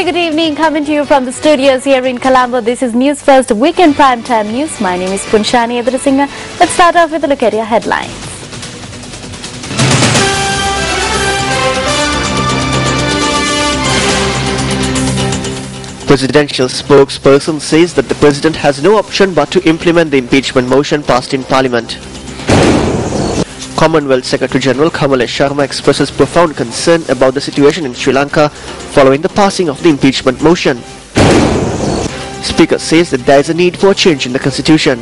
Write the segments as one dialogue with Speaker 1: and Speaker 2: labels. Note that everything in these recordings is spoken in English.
Speaker 1: very good evening, coming to you from the studios here in Colombo. This is News First Weekend Primetime News. My name is Punshani Edrasinghe. Let's start off with a look at your headlines.
Speaker 2: Presidential spokesperson says that the president has no option but to implement the impeachment motion passed in Parliament. Commonwealth Secretary-General Kamalesh Sharma expresses profound concern about the situation in Sri Lanka following the passing of the impeachment motion. Speaker says that there is a need for a change in the constitution.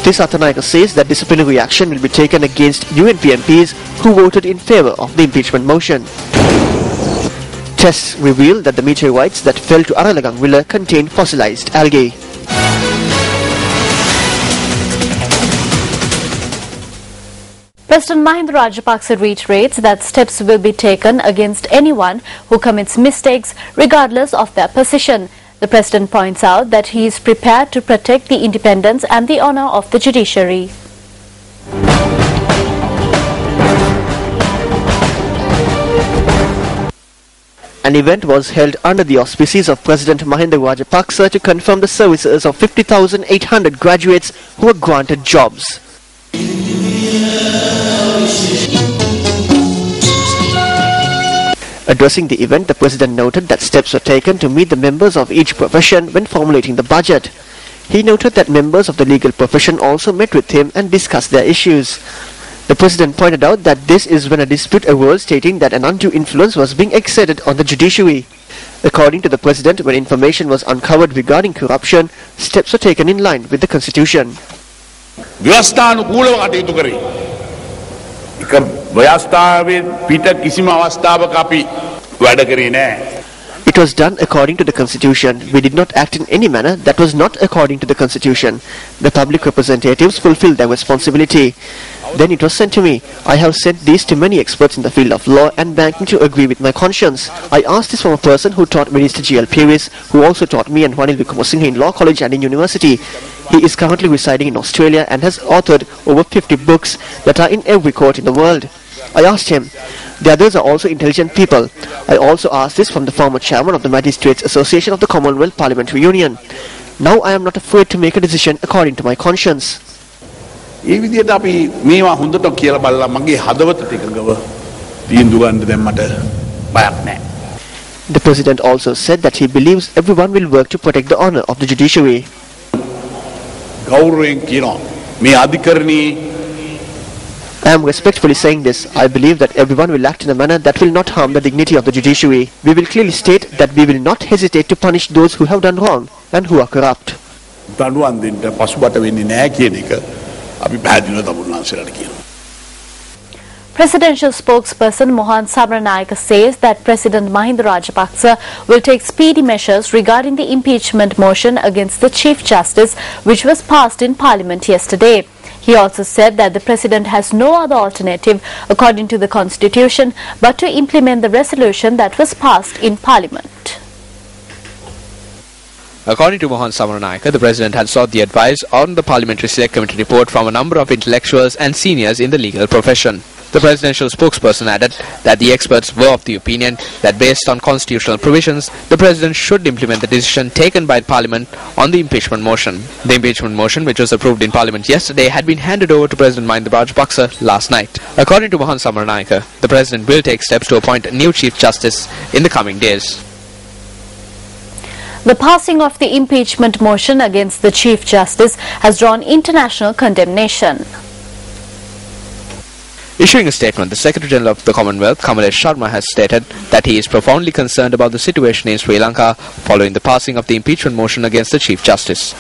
Speaker 2: Tisathanayake says that disciplinary action will be taken against UNP MPs who voted in favour of the impeachment motion. Tests reveal that the meteorites that fell to Aralagang Villa contain fossilized algae.
Speaker 1: President Mahinda Rajapaksa reiterates that steps will be taken against anyone who commits mistakes regardless of their position. The President points out that he is prepared to protect the independence and the honour of the judiciary.
Speaker 2: An event was held under the auspices of President Mahinda Rajapaksa to confirm the services of 50,800 graduates who were granted jobs. Addressing the event, the President noted that steps were taken to meet the members of each profession when formulating the budget. He noted that members of the legal profession also met with him and discussed their issues. The President pointed out that this is when a dispute arose stating that an undue influence was being exerted on the judiciary. According to the President, when information was uncovered regarding corruption, steps were taken in line with the Constitution. It was done according to the Constitution. We did not act in any manner that was not according to the Constitution. The public representatives fulfilled their responsibility. Then it was sent to me. I have sent these to many experts in the field of law and banking to agree with my conscience. I asked this from a person who taught Minister G.L. Peris, who also taught me and Ranil Wickremesinghe in law college and in university. He is currently residing in Australia and has authored over 50 books that are in every court in the world. I asked him. The others are also intelligent people. I also asked this from the former chairman of the Magistrates Association of the Commonwealth Parliamentary Union. Now I am not afraid to make a decision according to my conscience.
Speaker 3: The
Speaker 2: President also said that he believes everyone will work to protect the honour of the judiciary. I am respectfully saying this. I believe that everyone will act in a manner that will not harm the dignity of the judiciary. We will clearly state that we will not hesitate to punish those who have done wrong and who are corrupt.
Speaker 1: Presidential spokesperson Mohan Samaranayake says that President Mahinda Rajapaksa will take speedy measures regarding the impeachment motion against the Chief Justice, which was passed in Parliament yesterday. He also said that the President has no other alternative, according to the Constitution, but to implement the resolution that was passed in Parliament.
Speaker 4: According to Mohan Samaranayake, the President had sought the advice on the Parliamentary Select Committee report from a number of intellectuals and seniors in the legal profession. The presidential spokesperson added that the experts were of the opinion that based on constitutional provisions, the President should implement the decision taken by Parliament on the impeachment motion. The impeachment motion, which was approved in Parliament yesterday, had been handed over to President Mahinda Rajapaksa last night. According to Mohan Samaranayake, the President will take steps to appoint a new Chief Justice in the coming days.
Speaker 1: The passing of the impeachment motion against the Chief Justice has drawn international condemnation.
Speaker 4: Issuing a statement, the Secretary-General of the Commonwealth, Kamalesh Sharma, has stated that he is profoundly concerned about the situation in Sri Lanka following the passing of the impeachment motion against the Chief Justice.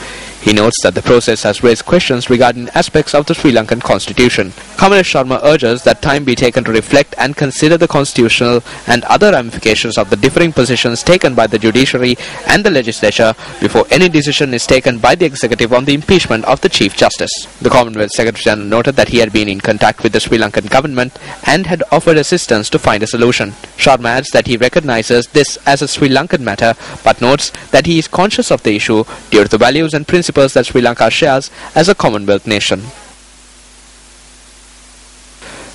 Speaker 4: He notes that the process has raised questions regarding aspects of the Sri Lankan constitution. Kamalesh Sharma urges that time be taken to reflect and consider the constitutional and other ramifications of the differing positions taken by the judiciary and the legislature before any decision is taken by the executive on the impeachment of the Chief Justice. The Commonwealth Secretary-General noted that he had been in contact with the Sri Lankan government and had offered assistance to find a solution. Sharma adds that he recognizes this as a Sri Lankan matter but notes that he is conscious of the issue due to the values and principles principles that Sri Lanka shares as a Commonwealth nation.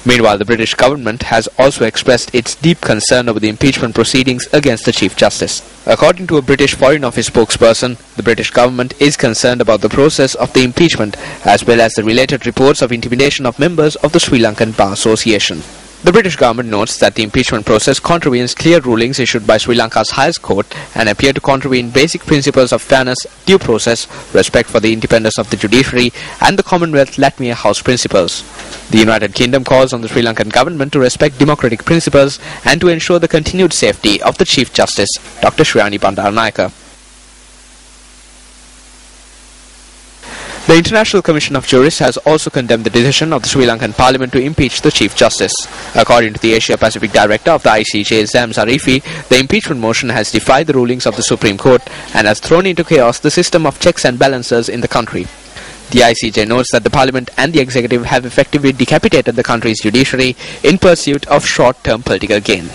Speaker 4: Meanwhile, the British government has also expressed its deep concern over the impeachment proceedings against the Chief Justice. According to a British Foreign Office spokesperson, the British government is concerned about the process of the impeachment as well as the related reports of intimidation of members of the Sri Lankan Bar Association. The British government notes that the impeachment process contravenes clear rulings issued by Sri Lanka's highest court and appear to contravene basic principles of fairness, due process, respect for the independence of the judiciary and the Commonwealth Latmia House principles. The United Kingdom calls on the Sri Lankan government to respect democratic principles and to ensure the continued safety of the Chief Justice, Dr. Shriyani Bandaranaike. The International Commission of Jurists has also condemned the decision of the Sri Lankan Parliament to impeach the Chief Justice. According to the Asia-Pacific Director of the ICJ, Zam Zarifi, the impeachment motion has defied the rulings of the Supreme Court and has thrown into chaos the system of checks and balances in the country. The ICJ notes that the Parliament and the Executive have effectively decapitated the country's judiciary in pursuit of short-term political gain.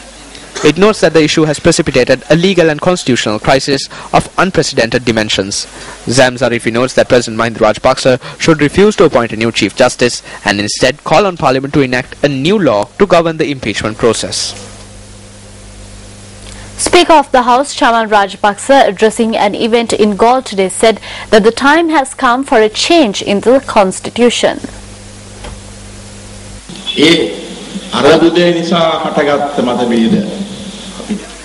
Speaker 4: It notes that the issue has precipitated a legal and constitutional crisis of unprecedented dimensions. Zam Zarifi notes that President Mahinda Rajapaksa should refuse to appoint a new Chief Justice and instead call on Parliament to enact a new law to govern the impeachment process.
Speaker 1: Speaker of the House, Chaman Rajapaksa, addressing an event in Galle today, said that the time has come for a change in the constitution.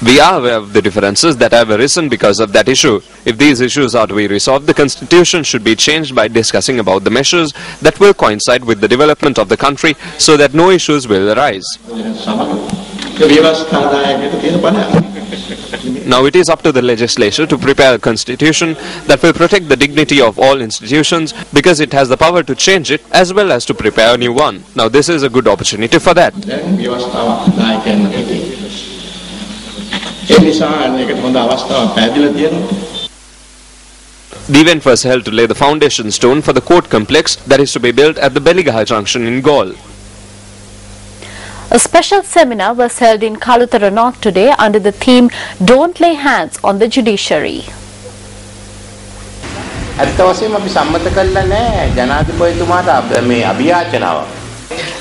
Speaker 3: We are aware of the differences that have arisen because of that issue. If these issues are to be resolved, the constitution should be changed by discussing about the measures that will coincide with the development of the country so that no issues will arise. Now it is up to the legislature to prepare a constitution that will protect the dignity of all institutions because it has the power to change it as well as to prepare a new one. Now this is a good opportunity for that. The event was held to lay the foundation stone for the court complex that is to be built at the Beligaha Junction in Galle.
Speaker 1: A special seminar was held in Kalutara North today under the theme Don't Lay Hands on the Judiciary.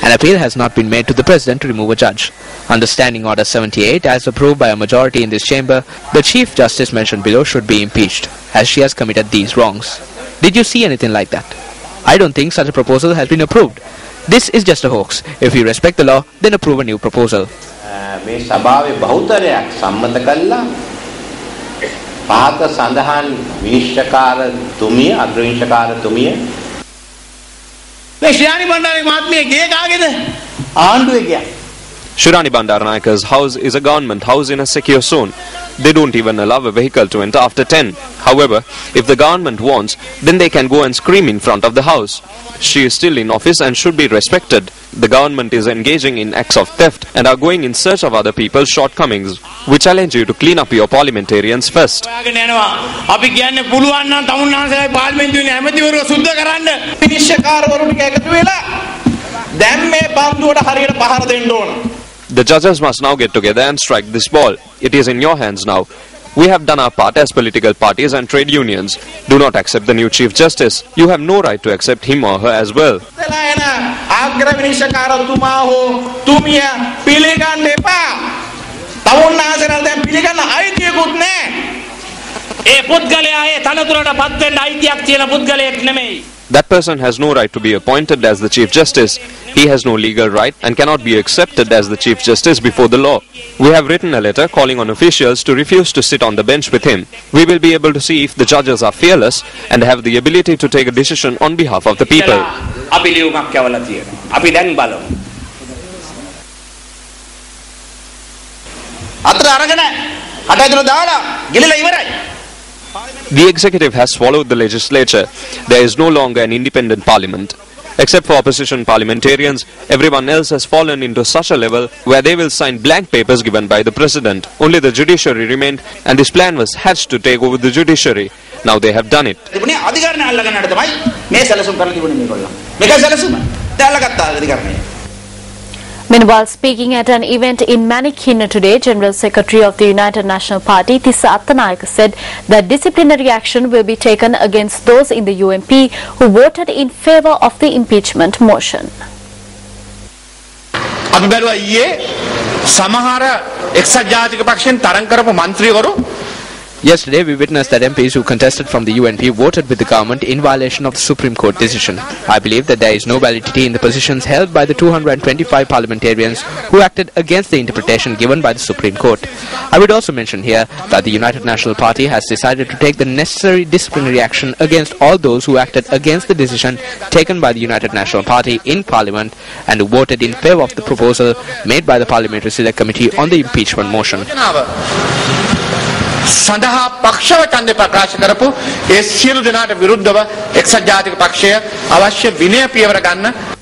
Speaker 4: An appeal has not been made to the President to remove a judge. Under Standing Order 78, as approved by a majority in this chamber, the Chief Justice mentioned below should be impeached, as she has committed these wrongs. Did you see anything like that? I don't think such a proposal has been approved. This is just a hoax. If you respect the law, then approve a new proposal.
Speaker 3: Shriyani Bandaranaike's house is a government house in a secure zone. They don't even allow a vehicle to enter after 10. However, if the government wants, then they can go and scream in front of the house. She is still in office and should be respected. The government is engaging in acts of theft and are going in search of other people's shortcomings. We challenge you to clean up your parliamentarians first. The judges must now get together and strike this ball. It is in your hands now. We have done our part as political parties and trade unions. Do not accept the new Chief Justice. You have no right to accept him or her as well. That person has no right to be appointed as the Chief Justice. He has no legal right and cannot be accepted as the Chief Justice before the law. We have written a letter calling on officials to refuse to sit on the bench with him. We will be able to see if the judges are fearless and have the ability to take a decision on behalf of the people. The executive has swallowed the legislature. There is no longer an independent parliament. Except for opposition parliamentarians, everyone else has fallen into such a level where they will sign blank papers given by the president. Only the judiciary remained, and this plan was hatched to take over the judiciary. Now they have done it.
Speaker 1: Meanwhile, speaking at an event in Manikina today, General Secretary of the United National Party, Tissa Attanayaka, said that disciplinary action will be taken against those in the UNP who voted in favour of the impeachment motion.
Speaker 5: අපි බැලුවා ඊයේ සමහර එක්සත් ජාතික පක්ෂෙන් තරඟ කරපු മന്ത്രിවරු.
Speaker 4: Yesterday, we witnessed that MPs who contested from the UNP voted with the government in violation of the Supreme Court decision. I believe that there is no validity in the positions held by the 225 parliamentarians who acted against the interpretation given by the Supreme Court. I would also mention here that the United National Party has decided to take the necessary disciplinary action against all those who acted against the decision taken by the United National Party in Parliament and who voted in favour of the proposal made by the Parliamentary Select Committee on the impeachment motion.
Speaker 5: සඳහා පක්ෂව ඡන්දය ප්‍රකාශ කරපු ඒ සියලු දෙනාට විරුද්ධව එක්සත් ජාතික පක්ෂය අවශ්‍ය විනය පියවර ගන්න